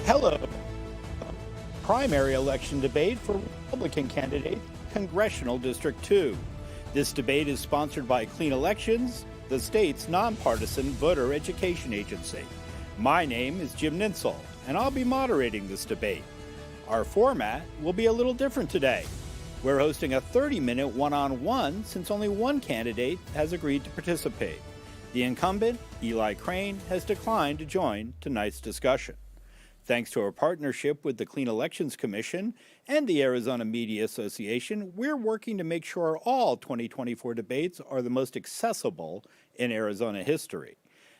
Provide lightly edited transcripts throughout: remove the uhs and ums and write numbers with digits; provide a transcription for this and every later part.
Hello. Primary election debate for Republican candidate, Congressional District 2. This debate is sponsored by Clean Elections, the state's nonpartisan voter education agency. My name is Jim Ninsel, and I'll be moderating this debate. Our format will be a little different today. We're hosting a 30-minute one-on-one since only one candidate has agreed to participate. The incumbent, Eli Crane, has declined to join tonight's discussion. Thanks to our partnership with the Clean Elections Commission and the Arizona Media Association, we're working to make sure all 2024 debates are the most accessible in Arizona history.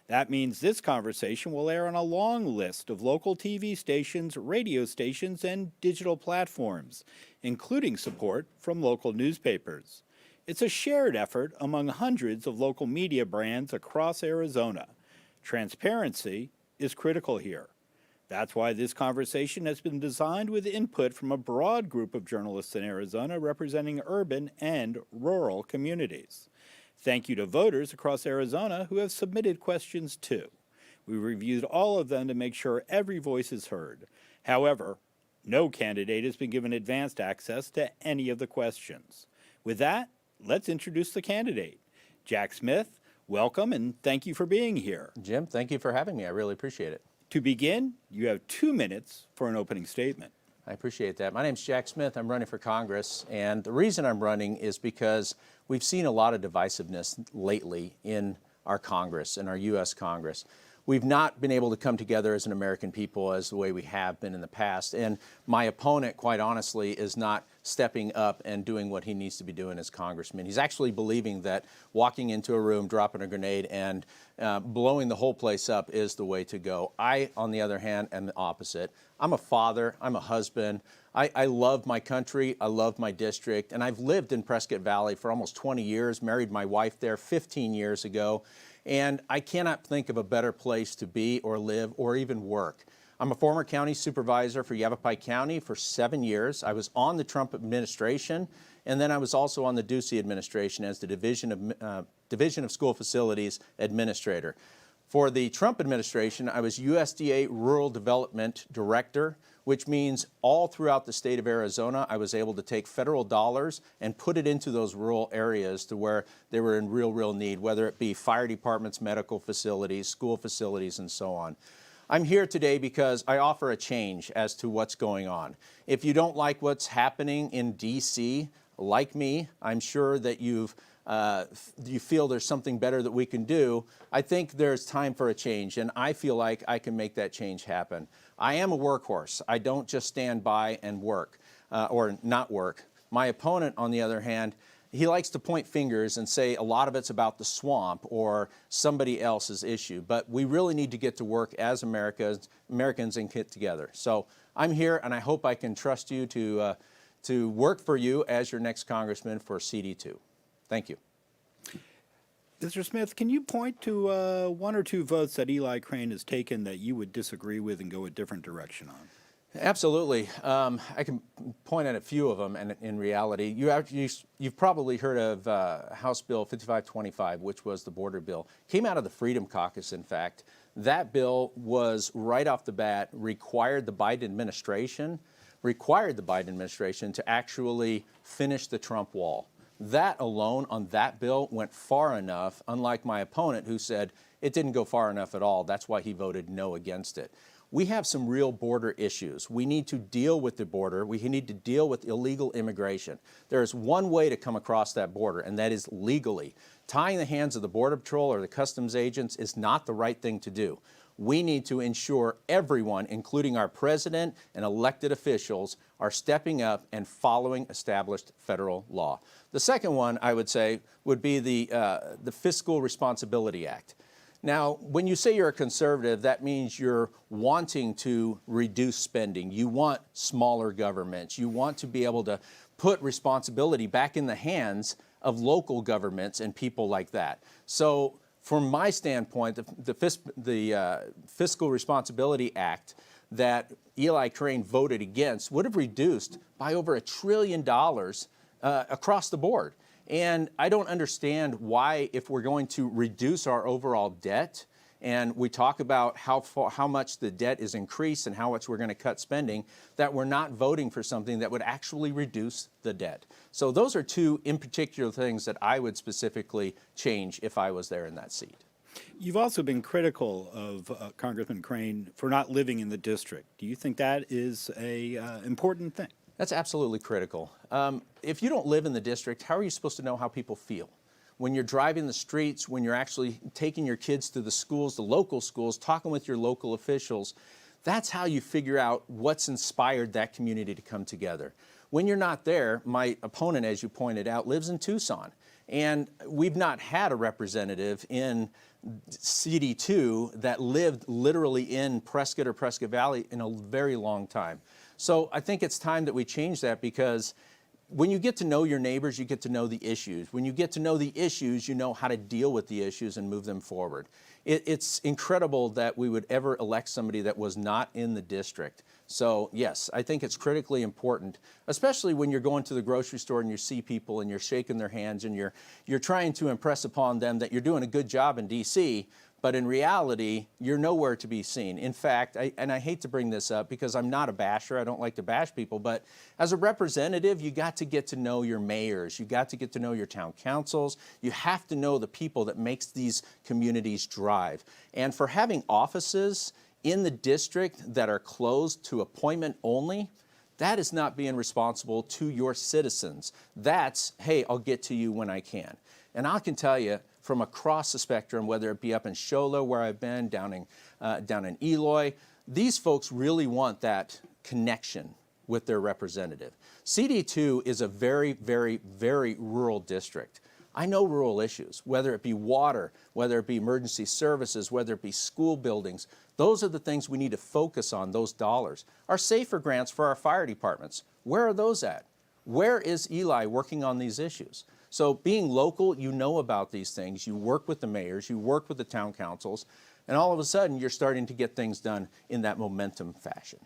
That means this conversation will air on a long list of local TV stations, radio stations, and digital platforms, including support from local newspapers. It's a shared effort among hundreds of local media brands across Arizona. Transparency is critical here. That's why this conversation has been designed with input from a broad group of journalists in Arizona representing urban and rural communities. Thank you to voters across Arizona who have submitted questions too. We reviewed all of them to make sure every voice is heard. However, no candidate has been given advanced access to any of the questions. With that, let's introduce the candidate. Jack Smith, welcome and thank you for being here. Jim, thank you for having me. I really appreciate it. To begin, you have 2 minutes for an opening statement. I appreciate that. My name's Jack Smith. I'm running for Congress, and the reason I'm running is because we've seen a lot of divisiveness lately in our Congress, in our U.S. Congress. We've not been able to come together as an American people as the way we have been in the past, and my opponent, quite honestly, is not stepping up and doing what he needs to be doing as congressman. He's actually believing that walking into a room, dropping a grenade, and blowing the whole place up is the way to go. I, on the other hand, am the opposite. I'm a father, I'm a husband, I love my country, I love my district, and I've lived in Prescott Valley for almost 20 years, married my wife there 15 years ago, and I cannot think of a better place to be or live or even work. I'm a former county supervisor for Yavapai County for 7 years. I was on the Trump administration, and then I was also on the Ducey administration as the Division of School Facilities Administrator. For the Trump administration, I was USDA Rural Development Director, which means all throughout the state of Arizona, I was able to take federal dollars and put it into those rural areas to where they were in real need, whether it be fire departments, medical facilities, school facilities, and so on. I'm here today because I offer a change as to what's going on. If you don't like what's happening in D.C., like me, I'm sure that you feel there's something better that we can do. I think there's time for a change, and I feel like I can make that change happen. I am a workhorse. I don't just stand by and work or not work. My opponent, on the other hand, he likes to point fingers and say a lot of it's about the swamp or somebody else's issue. But we really need to get to work as Americans and get together. So I'm here, and I hope I can trust you to work for you as your next congressman for CD2. Thank you. Mr. Smith, can you point to 1 or 2 votes that Eli Crane has taken that you would disagree with and go a different direction on? Absolutely. I can point at a few of them, and in reality, you've probably heard of House Bill 5525, which was the border bill. Came out of the Freedom Caucus, in fact. That bill was right off the bat required the Biden administration to actually finish the Trump wall. That alone on that bill went far enough, unlike my opponent who said it didn't go far enough at all. That's why he voted no against it. We have some real border issues. We need to deal with the border. We need to deal with illegal immigration. There is one way to come across that border, and that is legally. Tying the hands of the Border Patrol or the customs agents is not the right thing to do. We need to ensure everyone, including our president and elected officials, are stepping up and following established federal law. The second one, I would say, would be the Fiscal Responsibility Act. Now, when you say you're a conservative, that means you're wanting to reduce spending. You want smaller governments. You want to be able to put responsibility back in the hands of local governments and people like that. So from my standpoint, the Fiscal Responsibility Act that Eli Crane voted against would have reduced by over $1 trillion across the board. And I don't understand why, if we're going to reduce our overall debt and we talk about how much the debt is increased and how much we're going to cut spending, that we're not voting for something that would actually reduce the debt. So those are two in particular things that I would specifically change if I was there in that seat. You've also been critical of Congressman Crane for not living in the district. Do you think that is a important thing? That's absolutely critical. If you don't live in the district, how are you supposed to know how people feel? When you're driving the streets, when you're actually taking your kids to the schools, the local schools, talking with your local officials, that's how you figure out what's inspired that community to come together. When you're not there, my opponent, as you pointed out, lives in Tucson. And we've not had a representative in CD2 that lived literally in Prescott or Prescott Valley in a very long time. So I think it's time that we change that, because when you get to know your neighbors, you get to know the issues. When you get to know the issues, you know how to deal with the issues and move them forward. It's incredible that we would ever elect somebody that was not in the district. So yes, I think it's critically important, especially when you're going to the grocery store and you see people and you're shaking their hands and you're trying to impress upon them that you're doing a good job in DC, but in reality, you're nowhere to be seen. In fact, and I hate to bring this up because I'm not a basher, I don't like to bash people, but as a representative, you got to get to know your mayors, you got to get to know your town councils, you have to know the people that makes these communities drive. And for having offices in the district that are closed to appointment only, that is not being responsible to your citizens. That's, hey, I'll get to you when I can. And I can tell you, from across the spectrum, whether it be up in Show Low, where I've been, down in Eloy, these folks really want that connection with their representative. CD2 is a very, very, very rural district. I know rural issues, whether it be water, whether it be emergency services, whether it be school buildings. Those are the things we need to focus on, those dollars. Our SAFER grants for our fire departments, where are those at? Where is Eli working on these issues? So being local, you know about these things. You work with the mayors, you work with the town councils, and all of a sudden you're starting to get things done in that momentum fashion.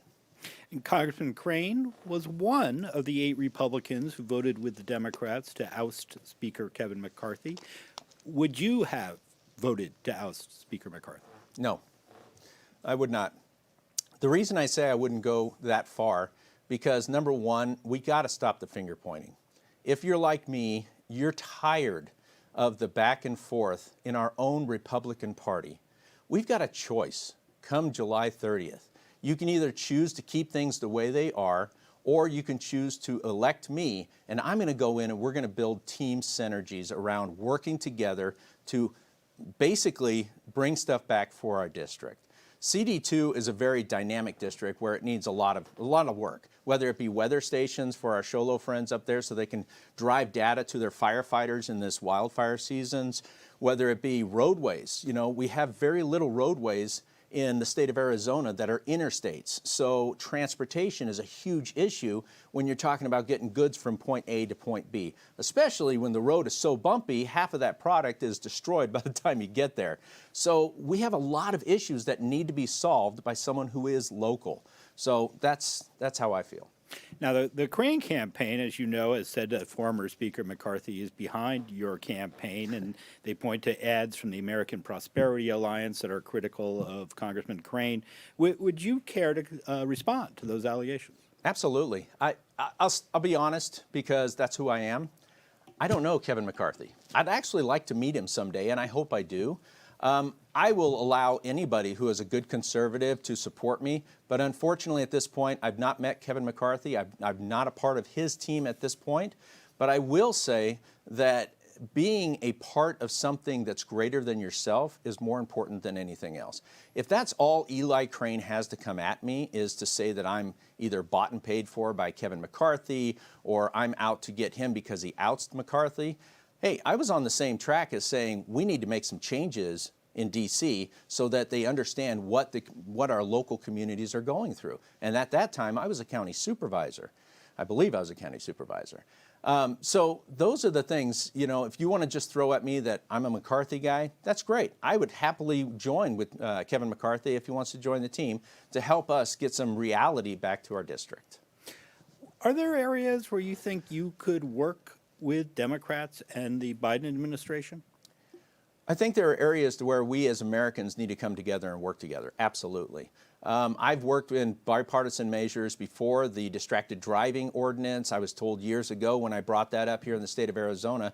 And Congressman Crane was one of the 8 Republicans who voted with the Democrats to oust Speaker Kevin McCarthy. Would you have voted to oust Speaker McCarthy? No, I would not. The reason I say I wouldn't go that far, because number one, we got to stop the finger pointing. If you're like me, you're tired of the back and forth in our own Republican Party. We've got a choice come July 30th. You can either choose to keep things the way they are, or you can choose to elect me, and I'm going to go in and we're going to build team synergies around working together to basically bring stuff back for our district. CD2 is a very dynamic district where it needs a lot of work, whether it be weather stations for our Show Low friends up there so they can drive data to their firefighters in this wildfire seasons, whether it be roadways. You know, we have very little roadways in the state of Arizona that are interstates. So transportation is a huge issue when you're talking about getting goods from point A to point B, especially when the road is so bumpy, half of that product is destroyed by the time you get there. So we have a lot of issues that need to be solved by someone who is local. So that's how I feel. Now, the Crane campaign, as you know, has said that former Speaker McCarthy is behind your campaign, and they point to ads from the American Prosperity Alliance that are critical of Congressman Crane. Would you care to respond to those allegations? Absolutely. I'll be honest, because that's who I am. I don't know Kevin McCarthy. I'd actually like to meet him someday, and I hope I do. I will allow anybody who is a good conservative to support me, but unfortunately at this point, I've not met Kevin McCarthy. I'm not a part of his team at this point, but I will say that being a part of something that's greater than yourself is more important than anything else. If that's all Eli Crane has to come at me, is to say that I'm either bought and paid for by Kevin McCarthy, or I'm out to get him because he ousted McCarthy, hey, I was on the same track as saying we need to make some changes in DC so that they understand what our local communities are going through. And at that time, I was a county supervisor. I believe I was a county supervisor. So those are the things, you know, if you want to just throw at me that I'm a McCarthy guy, that's great. I would happily join with Kevin McCarthy if he wants to join the team to help us get some reality back to our district. Are there areas where you think you could work with Democrats and the Biden administration? I think there are areas to where we as Americans need to come together and work together, absolutely. I've worked in bipartisan measures before, the distracted driving ordinance. I was told years ago when I brought that up here in the state of Arizona.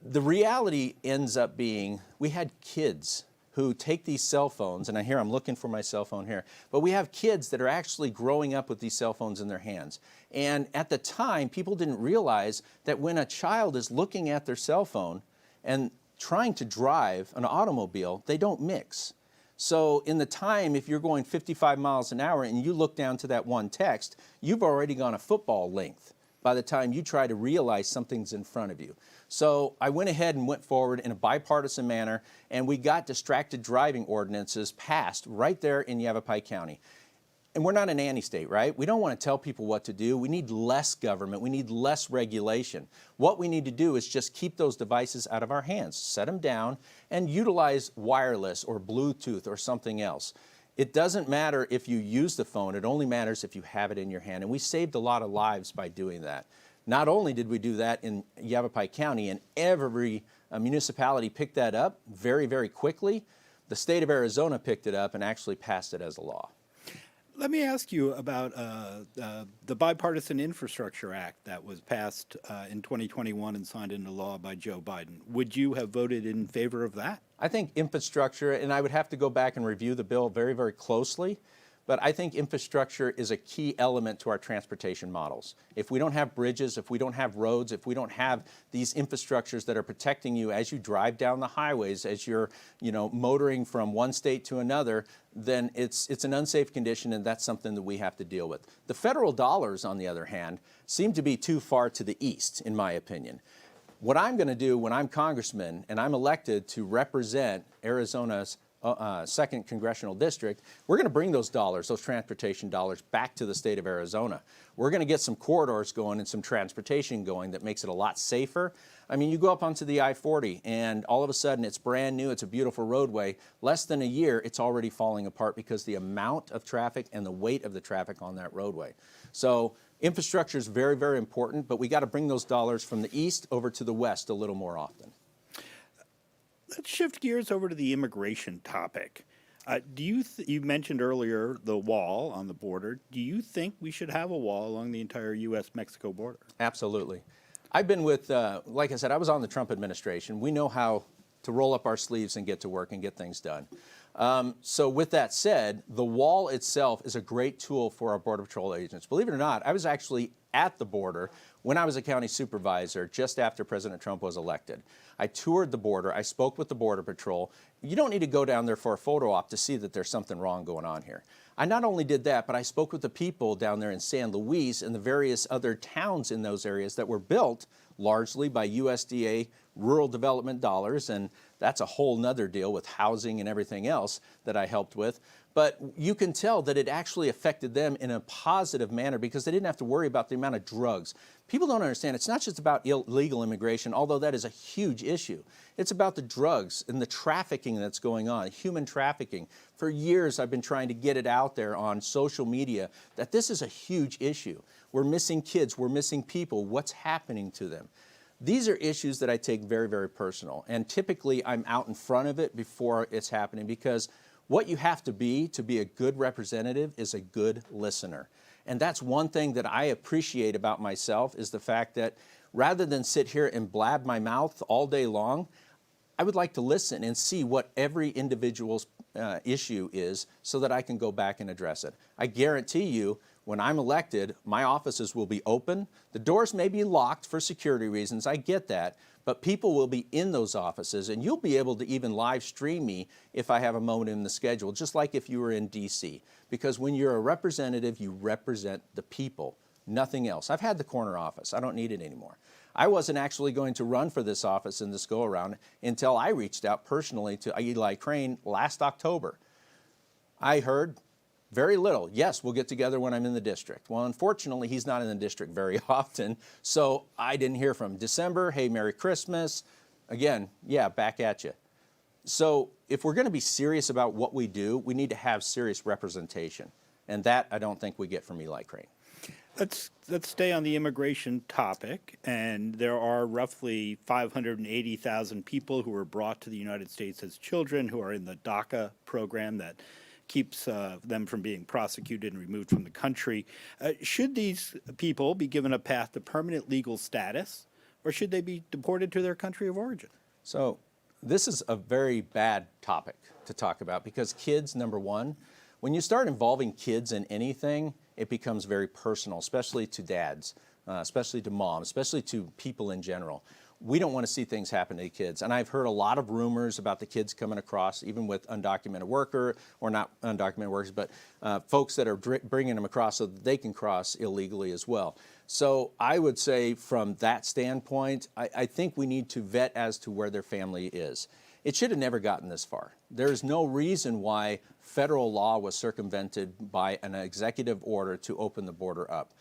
The reality ends up being we had kids who take these cell phones, and I'm looking for my cell phone here, but we have kids that are actually growing up with these cell phones in their hands. And at the time, people didn't realize that when a child is looking at their cell phone and trying to drive an automobile, they don't mix. So in the time, if you're going 55 miles an hour and you look down to that one text, you've already gone a football length by the time you try to realize something's in front of you. So I went ahead and went forward in a bipartisan manner, and we got distracted driving ordinances passed right there in Yavapai County. And we're not a nanny state, right? We don't want to tell people what to do. We need less government. We need less regulation. What we need to do is just keep those devices out of our hands, set them down, and utilize wireless or Bluetooth or something else. It doesn't matter if you use the phone. It only matters if you have it in your hand. And we saved a lot of lives by doing that. Not only did we do that in Yavapai County, and every municipality picked that up very, very quickly, the state of Arizona picked it up and actually passed it as a law. Let me ask you about the Bipartisan Infrastructure Act that was passed in 2021 and signed into law by Joe Biden. Would you have voted in favor of that? I think infrastructure, and I would have to go back and review the bill very, very closely, but I think infrastructure is a key element to our transportation models. If we don't have bridges, if we don't have roads, if we don't have these infrastructures that are protecting you as you drive down the highways, as you're, motoring from one state to another, then it's an unsafe condition, and that's something that we have to deal with. The federal dollars, on the other hand, seem to be too far to the east, in my opinion. What I'm going to do when I'm congressman and I'm elected to represent Arizona's 2nd Congressional District, we're going to bring those dollars, those transportation dollars, back to the state of Arizona. We're going to get some corridors going and some transportation going that makes it a lot safer. I mean, you go up onto the I-40 and all of a sudden it's brand new, it's a beautiful roadway. Less than a year, it's already falling apart because the amount of traffic and the weight of the traffic on that roadway. So infrastructure is very, very important, but we got to bring those dollars from the east over to the west a little more often. Let's shift gears over to the immigration topic. You mentioned earlier the wall on the border. Do you think we should have a wall along the entire U.S.-Mexico border? Absolutely. I've been with, like I said, I was on the Trump administration. We know how to roll up our sleeves and get to work and get things done. So with that said, the wall itself is a great tool for our Border Patrol agents. Believe it or not, I was actually at the border when I was a county supervisor just after President Trump was elected. I toured the border. I spoke with the Border Patrol. You don't need to go down there for a photo op to see that there's something wrong going on here. I not only did that, but I spoke with the people down there in San Luis and the various other towns in those areas that were built largely by USDA rural development dollars, and that's a whole nother deal with housing and everything else that I helped with. But you can tell that it actually affected them in a positive manner because they didn't have to worry about the amount of drugs. People don't understand, it's not just about illegal immigration, although that is a huge issue. It's about the drugs and the trafficking that's going on, human trafficking. For years, I've been trying to get it out there on social media that this is a huge issue. We're missing kids, we're missing people, what's happening to them? These are issues that I take very, very personal, and typically I'm out in front of it before it's happening because what you have to be a good representative is a good listener. And that's one thing that I appreciate about myself is the fact that rather than sit here and blab my mouth all day long, I would like to listen and see what every individual's issue is so that I can go back and address it. I guarantee you, when I'm elected, my offices will be open. The doors may be locked for security reasons, I get that, but people will be in those offices, and you'll be able to even live stream me if I have a moment in the schedule, just like if you were in D.C. Because when you're a representative, you represent the people, nothing else. I've had the corner office. I don't need it anymore. I wasn't actually going to run for this office in this go-around until I reached out personally to Eli Crane last October. I heard very little. Yes, we'll get together when I'm in the district. Well, unfortunately, he's not in the district very often, so I didn't hear from him. December, hey, Merry Christmas. Again, yeah, back at you. So if we're going to be serious about what we do, we need to have serious representation, and that I don't think we get from Eli Crane. Let's stay on the immigration topic. And there are roughly 580,000 people who were brought to the United States as children who are in the DACA program that keeps them from being prosecuted and removed from the country. Should these people be given a path to permanent legal status, or should they be deported to their country of origin? So this is a very bad topic to talk about because kids, number one, when you start involving kids in anything, it becomes very personal, especially to dads, especially to moms, especially to people in general. We don't want to see things happen to kids. And I've heard a lot of rumors about the kids coming across, even with undocumented worker, or not undocumented workers, but folks that are bringing them across so that they can cross illegally as well. So I would say from that standpoint, I think we need to vet as to where their family is. It should have never gotten this far. There's no reason why federal law was circumvented by an executive order to open the border up.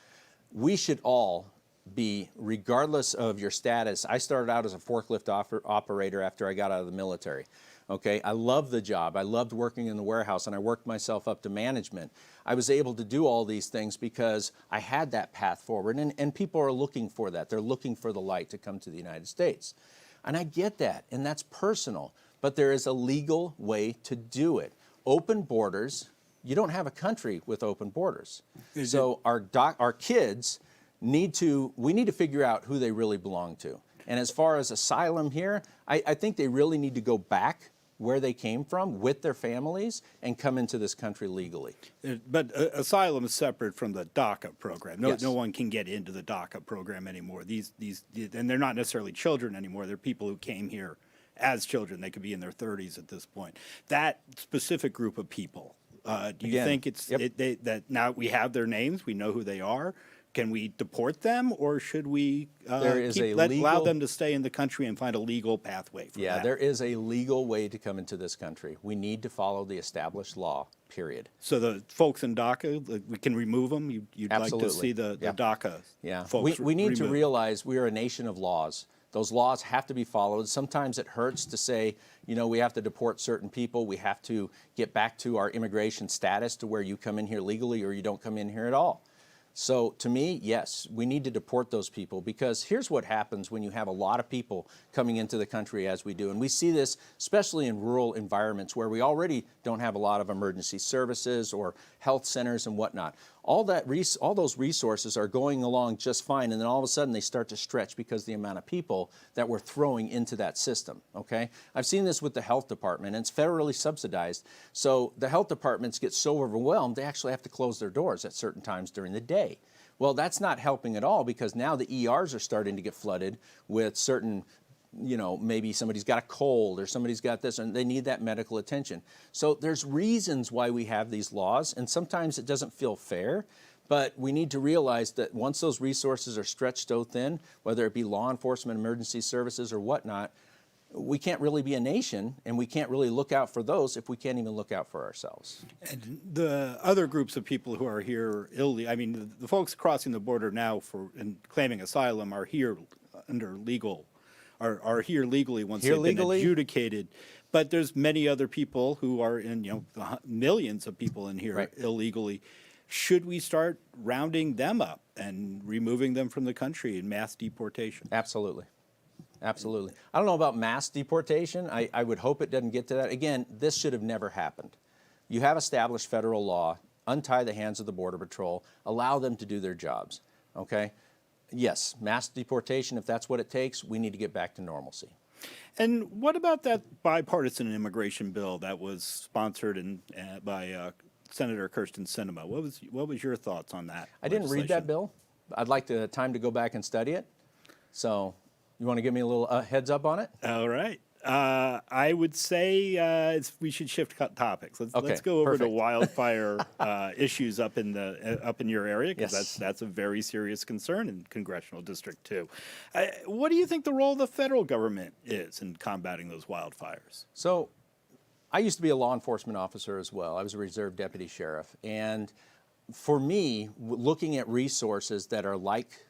We should all be, regardless of your status. I started out as a forklift operator after I got out of the military. Okay, I loved the job. I loved working in the warehouse, and I worked myself up to management. I was able to do all these things because I had that path forward, and people are looking for that. They're looking for the light to come to the United States. And I get that, and that's personal, but there is a legal way to do it. Open borders, you don't have a country with open borders. So our kids we need to figure out who they really belong to. And as far as asylum here, I think they really need to go back where they came from with their families and come into this country legally. But asylum is separate from the DACA program. Yes. No one can get into the DACA program anymore. And they're not necessarily children anymore. They're people who came here as children. They could be in their 30s at this point. That specific group of people, do you think that now we have their names, we know who they are? Can we deport them, or should we allow them to stay in the country and find a legal pathway for that? Yeah, there is a legal way to come into this country. We need to follow the established law, period. So the folks in DACA, we can remove them? You'd Absolutely. like to see the DACA folks we need to removed. realize we are a nation of laws. Those laws have to be followed. Sometimes it hurts to say, you know, we have to deport certain people. We have to get back to our immigration status to where you come in here legally or you don't come in here at all. So to me, yes, we need to deport those people, because here's what happens when you have a lot of people coming into the country as we do. And we see this especially in rural environments where we already don't have a lot of emergency services or health centers and whatnot. All those resources are going along just fine, and then all of a sudden they start to stretch because of the amount of people that we're throwing into that system, okay? I've seen this with the health department, and it's federally subsidized. So the health departments get so overwhelmed, they actually have to close their doors at certain times during the day. Well, that's not helping at all, because now the ERs are starting to get flooded with certain, you know, maybe somebody's got a cold or somebody's got this and they need that medical attention. So there's reasons why we have these laws, and sometimes it doesn't feel fair, but we need to realize that once those resources are stretched so thin, whether it be law enforcement, emergency services or whatnot, we can't really be a nation, and we can't really look out for those if we can't even look out for ourselves. And the other groups of people who are here illegally, I mean, the folks crossing the border now and claiming asylum are here under legal, are here legally once they've been adjudicated. But there's many other people who are in, you know, millions of people in here illegally. Should we start rounding them up and removing them from the country in mass deportation? Absolutely. Absolutely. I don't know about mass deportation. I would hope it doesn't get to that. Again, this should have never happened. You have established federal law, untie the hands of the Border Patrol, allow them to do their jobs, okay? Yes, mass deportation, if that's what it takes, we need to get back to normalcy. And what about that bipartisan immigration bill that was sponsored by Senator Kirsten Sinema? What was your thoughts on that? I didn't read that bill. I'd like the time to go back and study it. So you want to give me a little heads up on it? All right. I would say we should shift topics. Let's go over to wildfire issues up in your area, because that's a very serious concern in Congressional District 2. What do you think the role of the federal government is in combating those wildfires? So I used to be a law enforcement officer as well. I was a reserve deputy sheriff. And for me, looking at resources that are like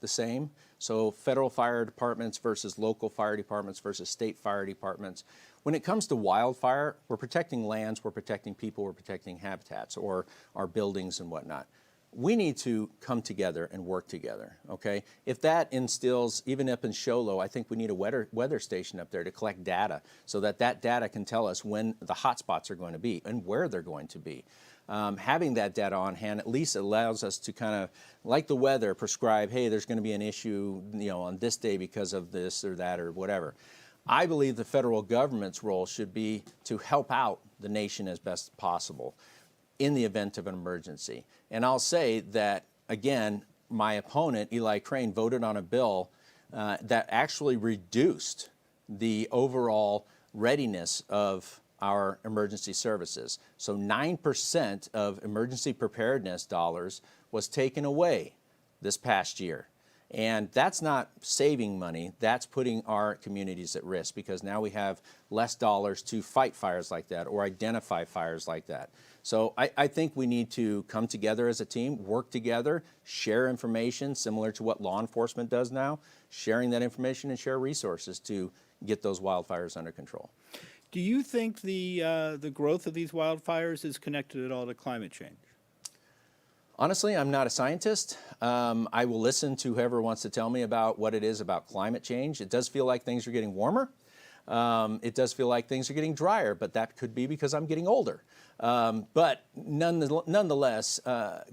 the same, so federal fire departments versus local fire departments versus state fire departments. When it comes to wildfire, we're protecting lands, we're protecting people, we're protecting habitats or our buildings and whatnot. we need to come together and work together, okay? If that instills, even up in Show Low, I think we need a weather station up there to collect data so that that data can tell us when the hot spots are going to be and where they're going to be. Having that data on hand at least allows us to kind of, like the weather, prescribe, hey, there's going to be an issue, on this day because of this or that or whatever. I believe the federal government's role should be to help out the nation as best possible in the event of an emergency. And I'll say that, again, my opponent, Eli Crane, voted on a bill that actually reduced the overall readiness of our emergency services. So 9% of emergency preparedness dollars was taken away this past year. And that's not saving money, that's putting our communities at risk because now we have less dollars to fight fires like that or identify fires like that. So I think we need to come together as a team, work together, share information similar to what law enforcement does now, sharing that information and share resources to get those wildfires under control. Do you think the growth of these wildfires is connected at all to climate change? Honestly, I'm not a scientist. I will listen to whoever wants to tell me about what it is about climate change. It does feel like things are getting warmer. It does feel like things are getting drier, but that could be because I'm getting older. But nonetheless,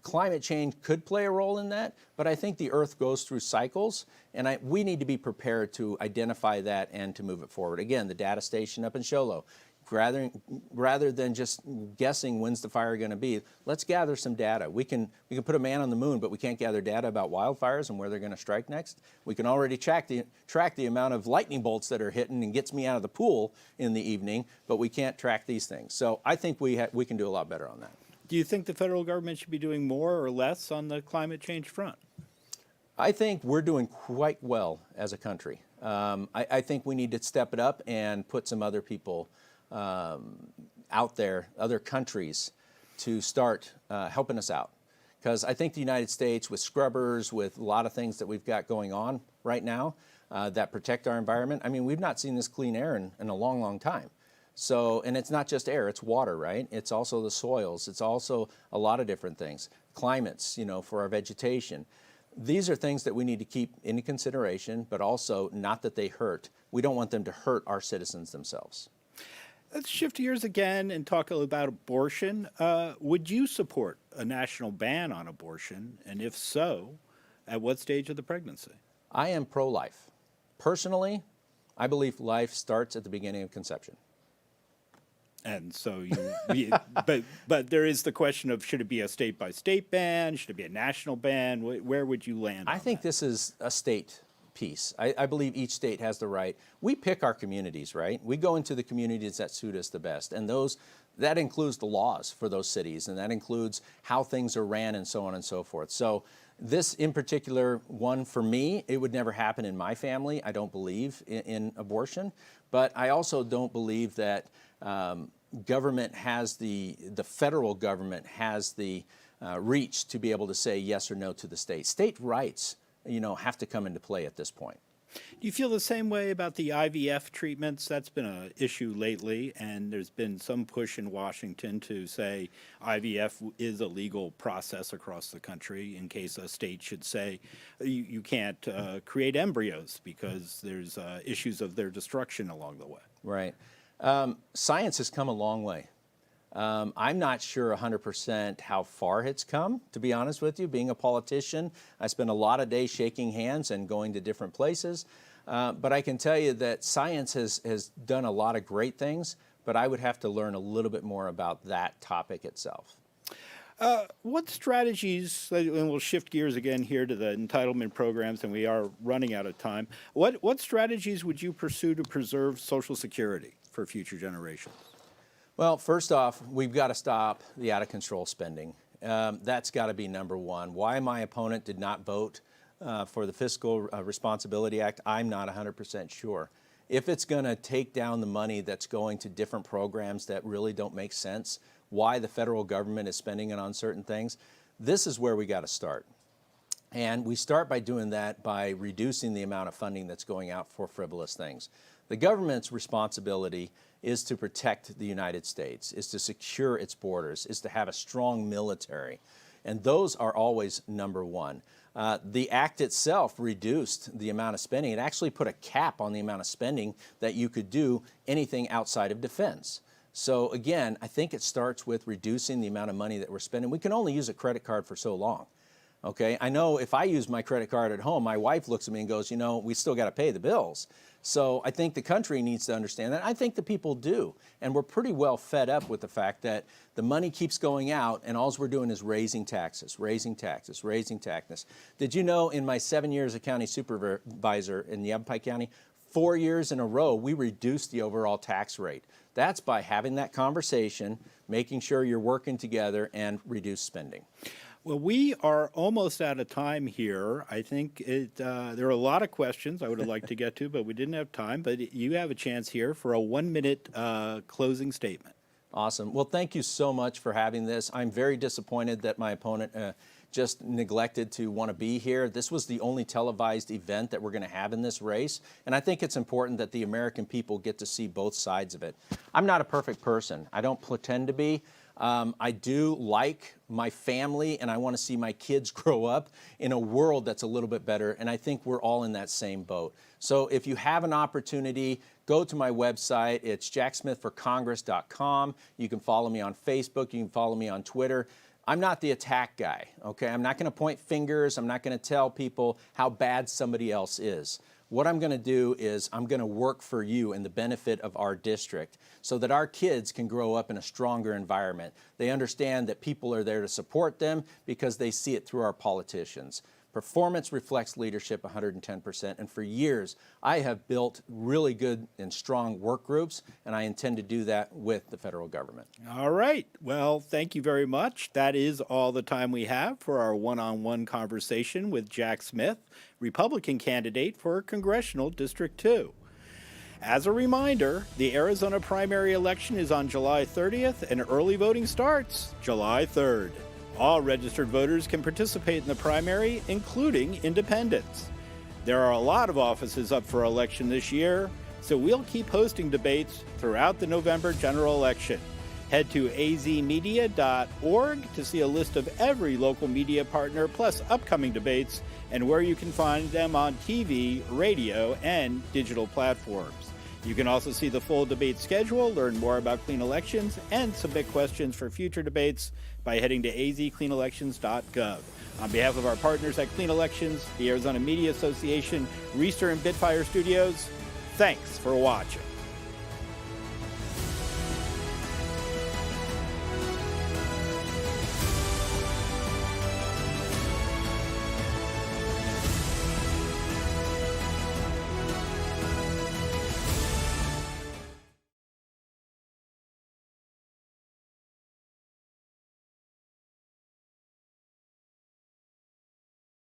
climate change could play a role in that, but I think the Earth goes through cycles, and we need to be prepared to identify that and to move it forward. Again, the data station up in Show Low, rather than just guessing when's the fire going to be, let's gather some data. We can put a man on the moon, but we can't gather data about wildfires and where they're going to strike next. We can already track the amount of lightning bolts that are hitting and gets me out of the pool in the evening, but we can't track these things. So I think we can do a lot better on that. Do you think the federal government should be doing more or less on the climate change front? I think we're doing quite well as a country. I think we need to step it up and put some other people out there, other countries, to start helping us out. Because I think the United States, with scrubbers, with a lot of things that we've got going on right now that protect our environment, I mean, we've not seen this clean air in a long, long time. So, and it's not just air, it's water, right? It's also the soils. It's also a lot of different things. Climates, for our vegetation. These are things that we need to keep into consideration, but also not that they hurt. We don't want them to hurt our citizens themselves. Let's shift gears again and talk about abortion. Would you support a national ban on abortion? And if so, at what stage of the pregnancy? I am pro-life. Personally, I believe life starts at the beginning of conception. And so but there is the question of, should it be a state-by-state ban? Should it be a national ban? Where would you land? I think this is a state piece. I believe each state has the right. We pick our communities, right? We go into the communities that suit us the best. And that includes the laws for those cities, and that includes how things are ran and so on and so forth. So this in particular one, for me, it would never happen in my family. I don't believe in abortion, but I also don't believe that government has the federal government has the reach to be able to say yes or no to the state. State rights, have to come into play at this point. Do you feel the same way about the IVF treatments? That's been an issue lately, and there's been some push in Washington to say IVF is a legal process across the country in case a state should say you can't create embryos because there's issues of their destruction along the way. Right. Science has come a long way. I'm not sure 100% how far it's come, to be honest with you. Being a politician, I spend a lot of days shaking hands and going to different places. But I can tell you that science has done a lot of great things, but I would have to learn a little bit more about that topic itself. What strategies, and we'll shift gears again here to the entitlement programs, and we are running out of time. What strategies would you pursue to preserve Social Security for future generations? Well, first off, we've got to stop the out-of-control spending. That's got to be number one. Why my opponent did not vote for the Fiscal Responsibility Act, I'm not 100% sure. If it's going to take down the money that's going to different programs that really don't make sense, why the federal government is spending it on certain things, this is where we got to start. And we start by doing that by reducing the amount of funding that's going out for frivolous things. The government's responsibility is to protect the United States, is to secure its borders, is to have a strong military. and those are always number one. The act itself reduced the amount of spending. It actually put a cap on the amount of spending that you could do anything outside of defense. So again, I think it starts with reducing the amount of money that we're spending. We can only use a credit card for so long. Okay, I know if I use my credit card at home, my wife looks at me and goes, you know, we still got to pay the bills. So I think the country needs to understand that. I think the people do. And we're pretty well fed up with the fact that the money keeps going out and all we're doing is raising taxes, raising taxes, raising taxes. Did you know in my 7 years as county supervisor in Yavapai County, 4 years in a row, we reduced the overall tax rate? That's by having that conversation, making sure you're working together and reduce spending. Well, we are almost out of time here. I think there are a lot of questions I would have liked to get to, but we didn't have time. But you have a chance here for a 1-minute closing statement. Awesome. Well, thank you so much for having this. I'm very disappointed that my opponent just neglected to want to be here. This was the only televised event that we're going to have in this race, and I think it's important that the American people get to see both sides of it. I'm not a perfect person. I don't pretend to be. I do like my family, and I want to see my kids grow up in a world that's a little bit better, and I think we're all in that same boat. So if you have an opportunity, go to my website. It's jacksmithforcongress.com. You can follow me on Facebook. You can follow me on Twitter. I'm not the attack guy, okay? I'm not going to point fingers. I'm not going to tell people how bad somebody else is. What I'm going to do is I'm going to work for you and the benefit of our district so that our kids can grow up in a stronger environment. They understand that people are there to support them because they see it through our politicians. Performance reflects leadership 110%, and for years I have built really good and strong work groups, and I intend to do that with the federal government. All right. Well, thank you very much. That is all the time we have for our one-on-one conversation with Jack Smith, Republican candidate for Congressional District 2. As a reminder, the Arizona primary election is on July 30th, and early voting starts July 3rd. All registered voters can participate in the primary, including independents. There are a lot of offices up for election this year, so we'll keep hosting debates throughout the November general election. Head to azmedia.org to see a list of every local media partner, plus upcoming debates, and where you can find them on TV, radio, and digital platforms. You can also see the full debate schedule, learn more about clean elections, and submit questions for future debates by heading to azcleanelections.gov. On behalf of our partners at Clean Elections, the Arizona Media Association, Reister and Bitfire Studios, thanks for watching.